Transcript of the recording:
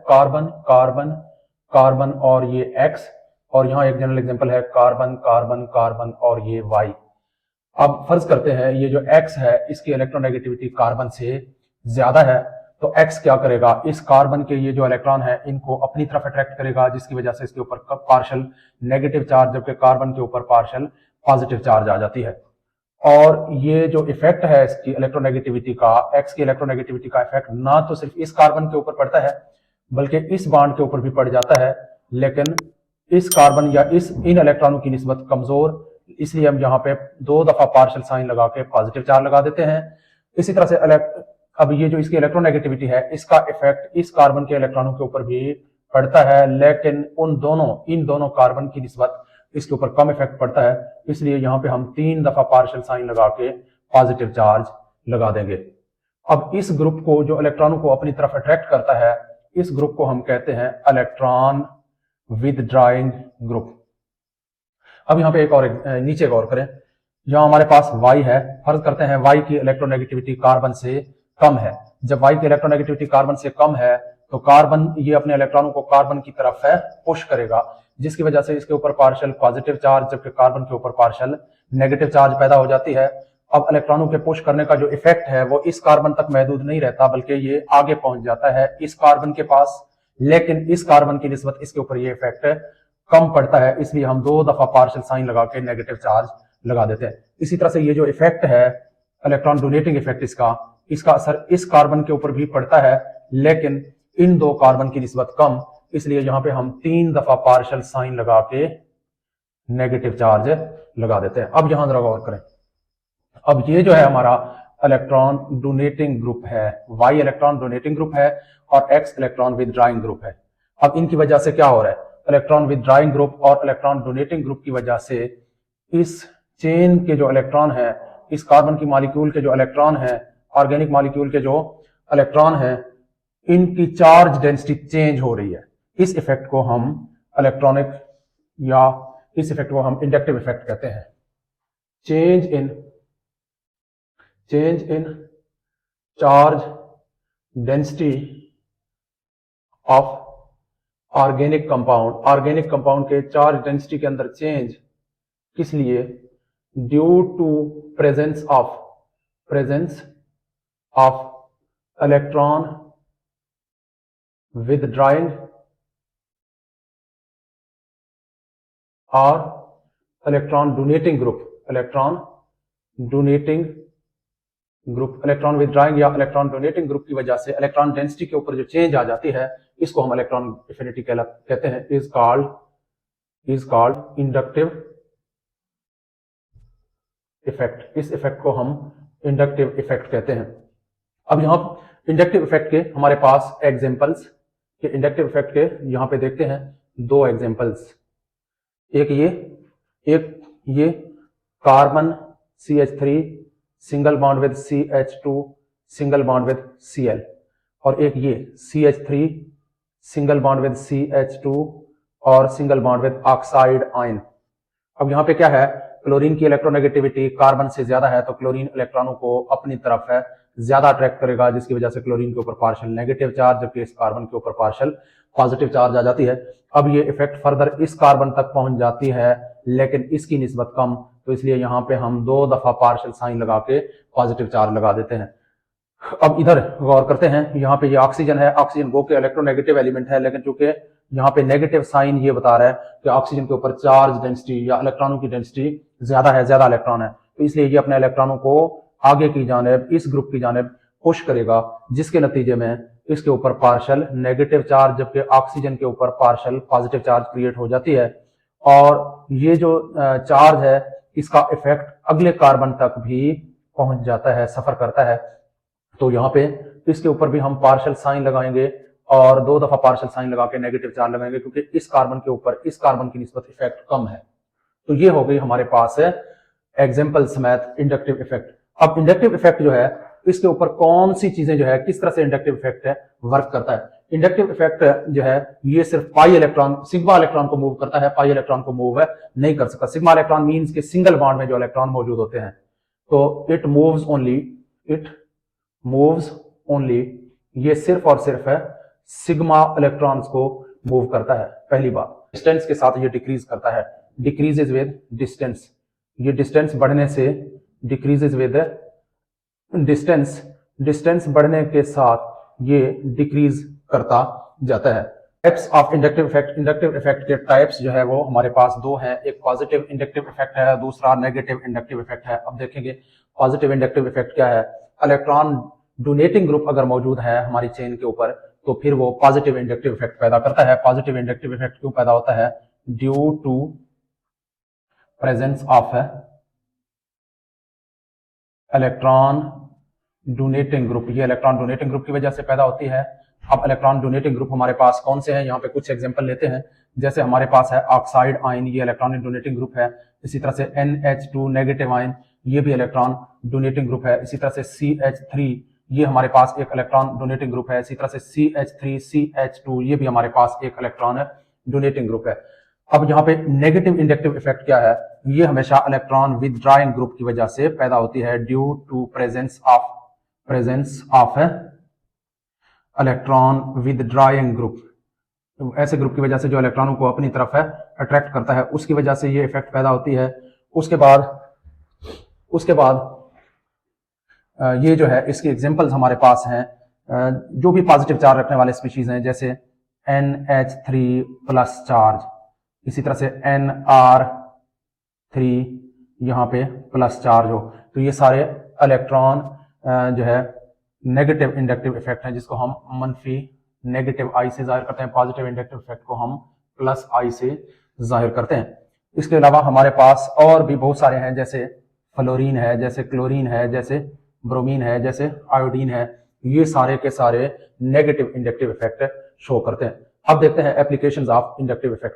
Carbon carbon carbon और ये X, और यहाँ एक जनरल एग्जांपल है कार्बन कार्बन कार्बन और ये Y। अब फर्ज करते हैं ये जो X है इसकी इलेक्ट्रोनेगेटिविटी कार्बन से ज्यादा है, तो X क्या करेगा, इस कार्बन के ये जो इलेक्ट्रॉन है इनको अपनी तरफ अट्रैक्ट करेगा, जिसकी वजह से इसके ऊपर पार्शियल नेगेटिव चार्ज, जबकि कार्बन के ऊपर पार्शियल पॉजिटिव चार्ज आ जाती है। और ये जो इफेक्ट है इसकी इलेक्ट्रोनेगेटिविटी का, X की इलेक्ट्रोनेगेटिविटी का इफेक्ट ना तो सिर्फ इस कार्बन के ऊपर पड़ता है बल्कि इस बॉन्ड के ऊपर भी पड़ जाता है, लेकिन इस कार्बन या इन इलेक्ट्रॉनों की निस्बत कमजोर, इसलिए हम यहाँ पे 2 दफा पार्शियल साइन लगा के पॉजिटिव चार्ज लगा देते हैं। इसी तरह से अब ये जो इसकी इलेक्ट्रोनेगेटिविटी है इसका इफेक्ट इस कार्बन के इलेक्ट्रॉनों के ऊपर भी पड़ता है, लेकिन इन दोनों कार्बन की निस्बत इसके ऊपर कम इफेक्ट पड़ता है, इसलिए यहाँ पे हम 3 दफा पार्शियल साइन लगा के पॉजिटिव चार्ज लगा देंगे। अब इस ग्रुप को, जो इलेक्ट्रॉनों को अपनी तरफ अट्रैक्ट करता है, इस ग्रुप को हम कहते हैं इलेक्ट्रॉन विदड्रॉइंग ग्रुप। अब यहाँ पे नीचे गौर करें, यहाँ हमारे पास Y है, फर्ज करते हैं Y की इलेक्ट्रोनेगेटिविटी कार्बन से कम है। जब Y की इलेक्ट्रोनेगेटिविटी कार्बन से कम है तो कार्बन ये अपने इलेक्ट्रॉनों को कार्बन की तरफ है पुश करेगा, जिसकी वजह से इसके ऊपर पार्शियल पॉजिटिव चार्ज जबकि कार्बन के ऊपर पार्शियल नेगेटिव चार्ज पैदा हो जाती है। अब इलेक्ट्रॉनों के पुश करने का जो इफेक्ट है वो इस कार्बन तक महदूद नहीं रहता, बल्कि ये आगे पहुंच जाता है इस कार्बन के पास, लेकिन इस कार्बन की निस्बत इसके ऊपर ये इफेक्ट कम पड़ता है, इसलिए हम 2 दफा पार्शियल साइन लगा के नेगेटिव चार्ज लगा देते हैं। इसी तरह से ये जो इफेक्ट है इलेक्ट्रॉन डोनेटिंग इफेक्ट, इसका असर इस कार्बन के ऊपर भी पड़ता है, लेकिन इन 2 कार्बन की निस्बत कम, इसलिए यहाँ पे हम 3 दफा पार्शियल साइन लगा के नेगेटिव चार्ज लगा देते हैं। अब यहां जरा गौर करें, अब ये जो है हमारा इलेक्ट्रॉन डोनेटिंग ग्रुप है, Y इलेक्ट्रॉन डोनेटिंग ग्रुप है और X इलेक्ट्रॉन विदड्रॉइंग ग्रुप है। अब इनकी वजह से क्या हो रहा है, इलेक्ट्रॉन विदड्रॉइंग ग्रुप और इलेक्ट्रॉन डोनेटिंग ग्रुप की वजह से इस चेन के जो इलेक्ट्रॉन है, इस कार्बन की मॉलिक्यूल के जो इलेक्ट्रॉन है, ऑर्गेनिक मॉलिक्यूल के जो इलेक्ट्रॉन है, इनकी चार्ज डेंसिटी चेंज हो रही है। इस इफेक्ट को हम इलेक्ट्रॉनिक या इस इफेक्ट को हम इंडक्टिव इफेक्ट कहते हैं। Change in charge density of organic compound के चार्ज डेंसिटी के अंदर चेंज, किस लिए, due to presence of electron withdrawing और electron donating group. Electron withdrawing या इलेक्ट्रॉन डोनेटिंग ग्रुप की वजह से इलेक्ट्रॉन डेंसिटी के ऊपर जो चेंज आ जाती है, इसको हम इलेक्ट्रॉन एफिनिटी कहते हैं, इज कॉल्ड इंडक्टिव इफेक्ट। इस इफेक्ट को हम इंडक्टिव इफेक्ट कहते हैं। अब यहां इंडक्टिव इफेक्ट के हमारे पास एग्जांपल्स के, इंडक्टिव इफेक्ट के यहां पे देखते हैं 2 एग्जांपल्स। एक ये carbon CH3 single bond with CH2 single bond with Cl, और एक ये CH3 single bond with CH2 और single bond with oxide ion. अब यहाँ पे क्या है, क्लोरीन की इलेक्ट्रोनेगेटिविटी कार्बन से ज्यादा है, तो क्लोरीन इलेक्ट्रॉनों को अपनी तरफ है ज्यादा अट्रैक्ट करेगा, जिसकी वजह से क्लोरीन के ऊपर पार्शियल नेगेटिव चार्ज जबकि इस कार्बन के ऊपर पार्शियल पॉजिटिव चार्ज आ जाती है। अब ये इफेक्ट फर्दर इस कार्बन तक पहुंच जाती है, लेकिन इसकी निस्बत कम, तो इसलिए यहाँ पे हम 2 दफा पार्शियल साइन लगा के पॉजिटिव चार्ज लगा देते हैं। अब इधर गौर करते हैं, यहाँ पे ये ऑक्सीजन है, ऑक्सीजन गो के इलेक्ट्रोनेगेटिव एलिमेंट है, लेकिन चूंकि यहाँ पे नेगेटिव साइन ये बता रहा है कि ऑक्सीजन के ऊपर चार्ज डेंसिटी या इलेक्ट्रॉनों की डेंसिटी ज्यादा इलेक्ट्रॉन है, तो इसलिए ये अपने इलेक्ट्रॉनों को आगे की जानिब, इस ग्रुप की जानिब पुश करेगा, जिसके नतीजे में इसके ऊपर पार्शियल नेगेटिव चार्ज जबकि ऑक्सीजन के ऊपर पार्शियल पॉजिटिव चार्ज क्रिएट हो जाती है, और ये जो चार्ज है इसका इफेक्ट अगले कार्बन तक भी पहुंच जाता है, सफर करता है। तो यहाँ पे इसके ऊपर भी हम पार्शियल साइन लगाएंगे और 2 दफा पार्शियल साइन लगा के नेगेटिव चार्ज लगाएंगे, क्योंकि इस कार्बन के ऊपर इस कार्बन की निस्बत इफेक्ट कम है। तो ये हो गई हमारे पास है एग्जांपल समेत इंडक्टिव इफेक्ट। अब इंडक्टिव इफेक्ट जो है इसके ऊपर कौन सी चीजें जो है, किस तरह से इंडक्टिव इफेक्ट है वर्क करता है। इंडक्टिव इफेक्ट जो है ये सिर्फ पाई इलेक्ट्रॉन, सिग्मा इलेक्ट्रॉन को मूव करता है, पाई इलेक्ट्रॉन को मूव नहीं कर सकता। सिग्मा इलेक्ट्रॉन मींस के सिंगल बॉन्ड में जो इलेक्ट्रॉन मौजूद होते हैं, तो इट मूव्स ओनली, ये सिर्फ और सिर्फ है सिग्मा इलेक्ट्रॉन्स को मूव करता है। पहली बात, डिस्टेंस के साथ ये डिक्रीज करता है, डिक्रीजेज विद डिस्टेंस, ये डिस्टेंस बढ़ने से डिक्रीजेज विद डिस्टेंस, डिस्टेंस बढ़ने के साथ ये डिक्रीज करता जाता है। Types of inductive effect, inductive effect के टाइप्स जो है वो हमारे पास दो हैं, एक पॉजिटिव इंडक्टिव इफेक्ट है, दूसरा नेगेटिव इंडक्टिव इफेक्ट है। अब देखेंगे पॉजिटिव इंडक्टिव इफेक्ट क्या है। इलेक्ट्रॉन डोनेटिंग ग्रुप अगर मौजूद है हमारी चेन के ऊपर तो फिर वो पॉजिटिव इंडक्टिव इफेक्ट पैदा करता है। पॉजिटिव इंडक्टिव इफेक्ट क्यों पैदा होता है? Due to presence of electron donating group, ये इलेक्ट्रॉन डोनेटिंग ग्रुप की वजह से पैदा होती है। अब इलेक्ट्रॉन डोनेटिंग ग्रुप हमारे पास कौन से हैं, यहाँ पे कुछ एग्जांपल लेते हैं। जैसे हमारे पास है ऑक्साइड आयन, ये इलेक्ट्रॉन डोनेटिंग ग्रुप है। इसी तरह से NH2 नेगेटिव आयन, ये भी इलेक्ट्रॉन डोनेटिंग ग्रुप है। इसी तरह से CH3, ये हमारे पास एक इलेक्ट्रॉन डोनेटिंग ग्रुप है। इसी तरह से CH3 CH2, ये भी हमारे पास एक इलेक्ट्रॉन डोनेटिंग ग्रुप है। अब यहाँ पे नेगेटिव इंडक्टिव इफेक्ट क्या है? ये हमेशा इलेक्ट्रॉन विदड्राइंग ग्रुप की वजह से पैदा होती है, due to presence of electron withdrawing group. तो ऐसे ग्रुप की वजह से जो इलेक्ट्रॉनों को अपनी तरफ है अट्रैक्ट करता है, उसकी वजह से ये इफेक्ट पैदा होती है। उसके बाद ये जो है इसके एग्जांपल्स हमारे पास हैं। जो भी पॉजिटिव चार्ज रखने वाले स्पीशीज हैं, जैसे NH3 प्लस चार्ज, इसी तरह से NR3 यहाँ पे प्लस चार्ज हो, तो ये सारे इलेक्ट्रॉन जो है नेगेटिव इंडक्टिव इफेक्ट है, जिसको हम मनफी नेगेटिव आई से जाहिर करते हैं। पॉजिटिव इंडक्टिव इफेक्ट को हम प्लस आई से जाहिर करते हैं। इसके अलावा हमारे पास और भी बहुत सारे हैं, जैसे फ्लोरीन है, जैसे क्लोरीन है, जैसे ब्रोमीन है, जैसे आयोडीन है। ये सारे के सारे नेगेटिव इंडक्टिव इफेक्ट शो करते हैं। अब देखते हैं एप्लीकेशंस ऑफ इंडक्टिव इफेक्ट।